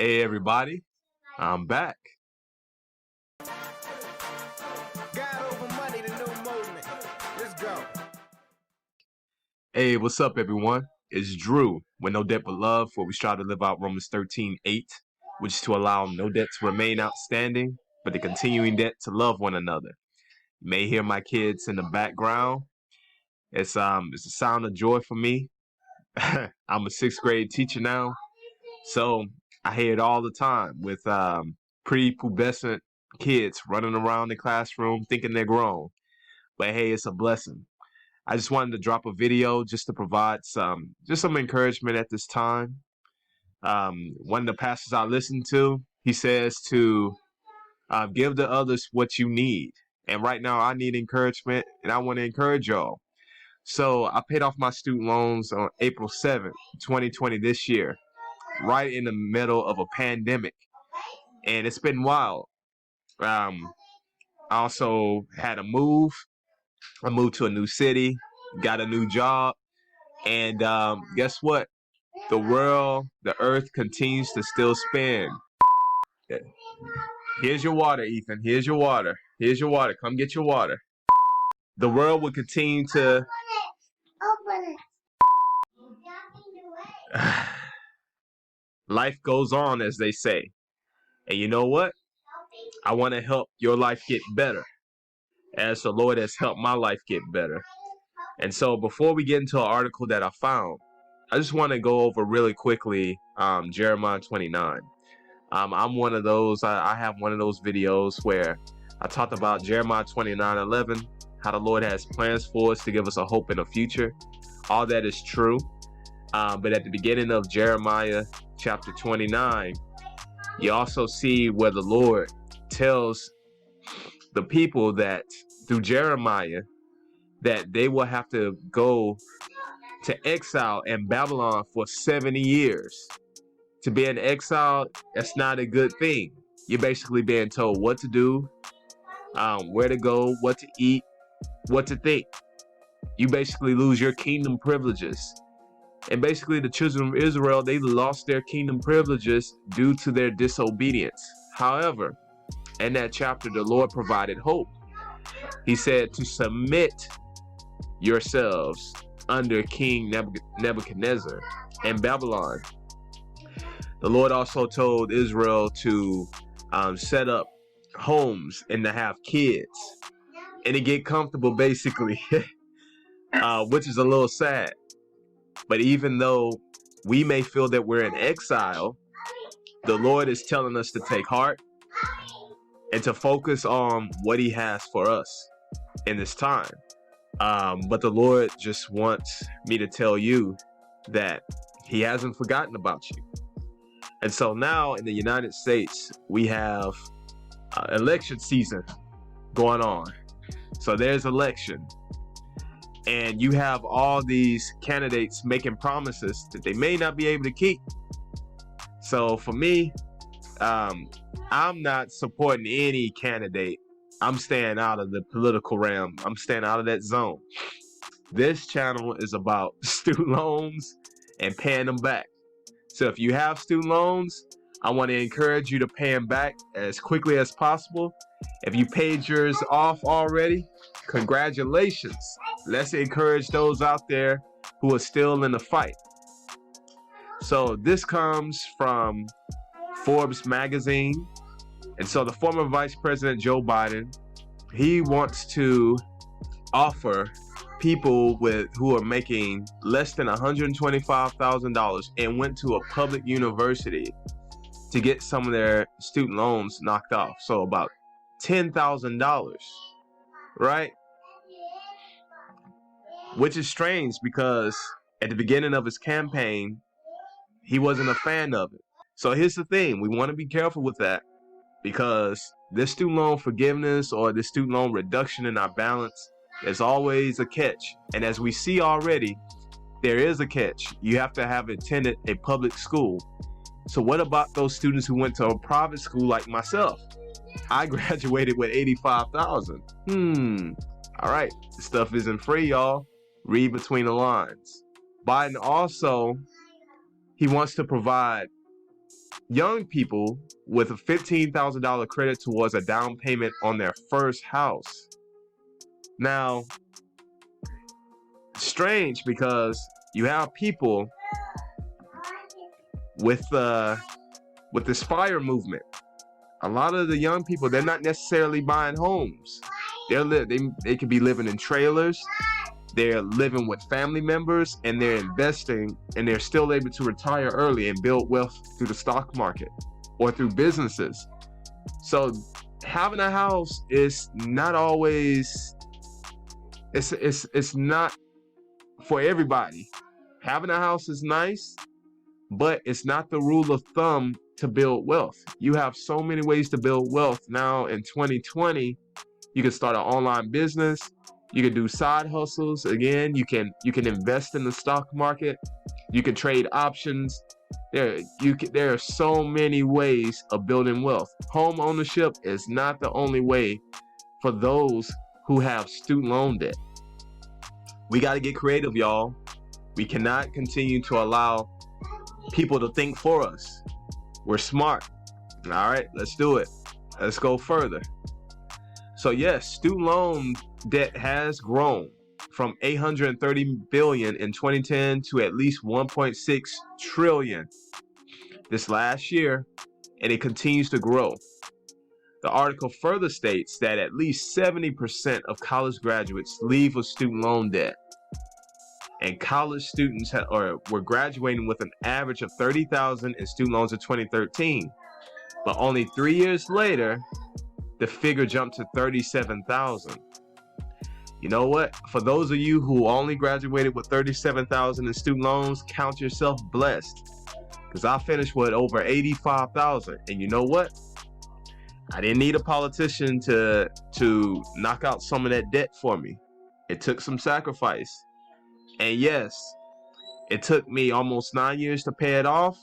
Hey everybody, I'm back. God over money, the new movement. Let's go. Hey, what's up everyone? It's Drew with No Debt But Love, where we strive to live out Romans 13:8, which is to allow no debt to remain outstanding, but the continuing debt to love one another. You may hear my kids in the background. It's a sound of joy for me. I'm a 6th grade teacher now, so I hear it all the time with prepubescent kids running around the classroom thinking they're grown. But hey, it's a blessing. I just wanted to drop a video just to provide some encouragement at this time. One of the pastors I listen to, he says to give to others what you need. And right now I need encouragement and I want to encourage y'all. So I paid off my student loans on April 7th, 2020 this year, right in the middle of a pandemic. And it's been wild. I also had a move. I moved to a new city, got a new job. And guess what? The world, the earth continues to still spin. Here's your water, Ethan. Here's your water. Here's your water. Come get your water. The world will continue to... Open it. Life goes on, as they say. And you know what? I want to help your life get better, as the Lord has helped my life get better. And so before we get into an article that I found, I just want to go over really quickly Jeremiah 29. I'm one of those, I have one of those videos where I talked about Jeremiah 29:11, how the Lord has plans for us to give us a hope in the future. All that is true. But at the beginning of Jeremiah chapter 29, you also see where the Lord tells the people that through Jeremiah that they will have to go to exile in Babylon for 70 years. To be in exile, that's not a good thing. You're basically being told what to do, where to go, what to eat, what to think. You basically lose your kingdom privileges. And basically the children of Israel, they lost their kingdom privileges due to their disobedience. However, in that chapter, the Lord provided hope. He said to submit yourselves under King Nebuchadnezzar in Babylon. The Lord also told Israel to set up homes and to have kids and to get comfortable, basically, which is a little sad. But even though we may feel that we're in exile, the Lord is telling us to take heart and to focus on what He has for us in this time. But the Lord just wants me to tell you that He hasn't forgotten about you. And so now in the United States, we have election season going on. So there's election. And you have all these candidates making promises that they may not be able to keep. So for me, I'm not supporting any candidate. I'm staying out of the political realm. I'm staying out of that zone. This channel is about student loans and paying them back. So if you have student loans, I want to encourage you to pay them back as quickly as possible. If you paid yours off already, congratulations. Let's encourage those out there who are still in the fight. So this comes from Forbes magazine. And so the former Vice President Joe Biden, he wants to offer people who are making less than $125,000 and went to a public university to get some of their student loans knocked off. So about $10,000, right? Which is strange because at the beginning of his campaign, he wasn't a fan of it. So here's the thing, we want to be careful with that because this student loan forgiveness or the student loan reduction in our balance, there's always a catch. And as we see already, there is a catch. You have to have attended a public school. So what about those students who went to a private school like myself? I graduated with $85,000. All right, this stuff isn't free, y'all. Read between the lines. Biden also, he wants to provide young people with a $15,000 credit towards a down payment on their first house. Now, strange because you have people with this FIRE movement. A lot of the young people, they're not necessarily buying homes. They could be living in trailers. They're living with family members, and they're investing, and they're still able to retire early and build wealth through the stock market or through businesses. So having a house is not always, it's not for everybody. Having a house is nice, but it's not the rule of thumb to build wealth. You have so many ways to build wealth now in 2020. You can start an online business. You can do side hustles. Again, you can invest in the stock market. You can trade options. There are so many ways of building wealth. Home ownership is not the only way for those who have student loan debt. We got to get creative, y'all. We cannot continue to allow people to think for us. We're smart. All right, let's do it. Let's go further. So yes, student loan debt has grown from $830 billion in 2010 to at least $1.6 trillion this last year, and it continues to grow. The article further states that at least 70% of college graduates leave with student loan debt. And college students were graduating with an average of $30,000 in student loans in 2013. But only 3 years later, the figure jumped to $37,000. You know what? For those of you who only graduated with $37,000 in student loans, count yourself blessed. Because I finished with over $85,000. And you know what? I didn't need a politician to knock out some of that debt for me. It took some sacrifice. And yes, it took me almost 9 years to pay it off.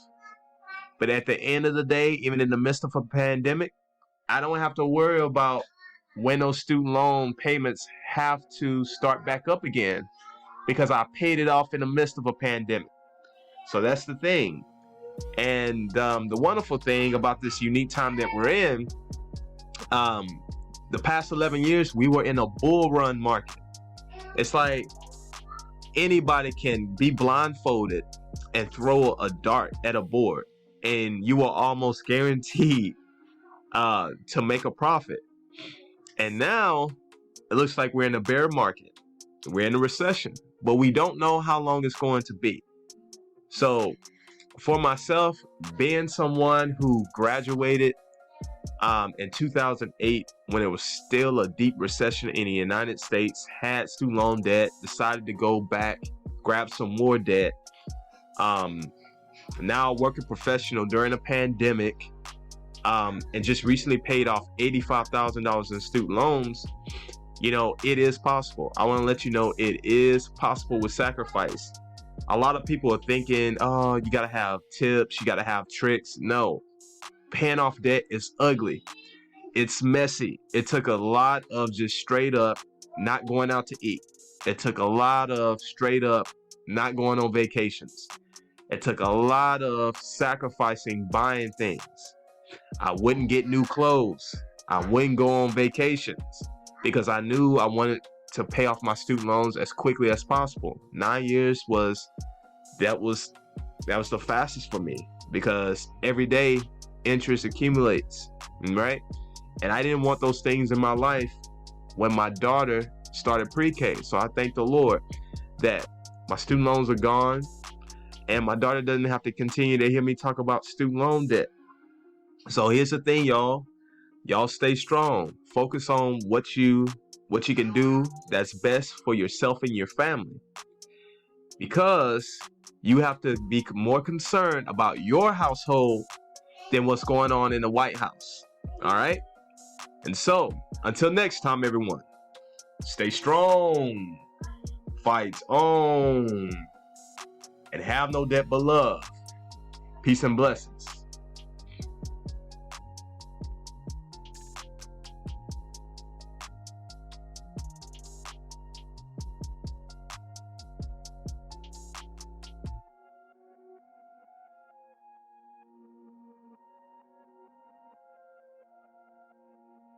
But at the end of the day, even in the midst of a pandemic, I don't have to worry about when those student loan payments have to start back up again, because I paid it off in the midst of a pandemic. So that's the thing. And the wonderful thing about this unique time that we're in, the past 11 years, we were in a bull run market. It's like anybody can be blindfolded and throw a dart at a board, and you are almost guaranteed to make a profit. And now it looks like we're in a bear market. We're in a recession, but we don't know how long it's going to be. So for myself, being someone who graduated in 2008, when it was still a deep recession in the United States, had student loan debt, decided to go back, grab some more debt. Now working professional during a pandemic, and just recently paid off $85,000 in student loans. You know, it is possible. I want to let you know it is possible with sacrifice. A lot of people are thinking, oh, you got to have tips, you got to have tricks. No, paying off debt is ugly. It's messy. It took a lot of just straight up not going out to eat. It took a lot of straight up not going on vacations. It took a lot of sacrificing buying things. I wouldn't get new clothes. I wouldn't go on vacations because I knew I wanted to pay off my student loans as quickly as possible. 9 years was the fastest for me, because every day interest accumulates, right? And I didn't want those things in my life when my daughter started pre-K. So I thank the Lord that my student loans are gone, and my daughter doesn't have to continue to hear me talk about student loan debt. So here's the thing, y'all. Y'all stay strong. Focus on what you can do that's best for yourself and your family. Because you have to be more concerned about your household than what's going on in the White House. All right? And so, until next time, everyone, stay strong, fight on, and have no debt but love. Peace and blessings.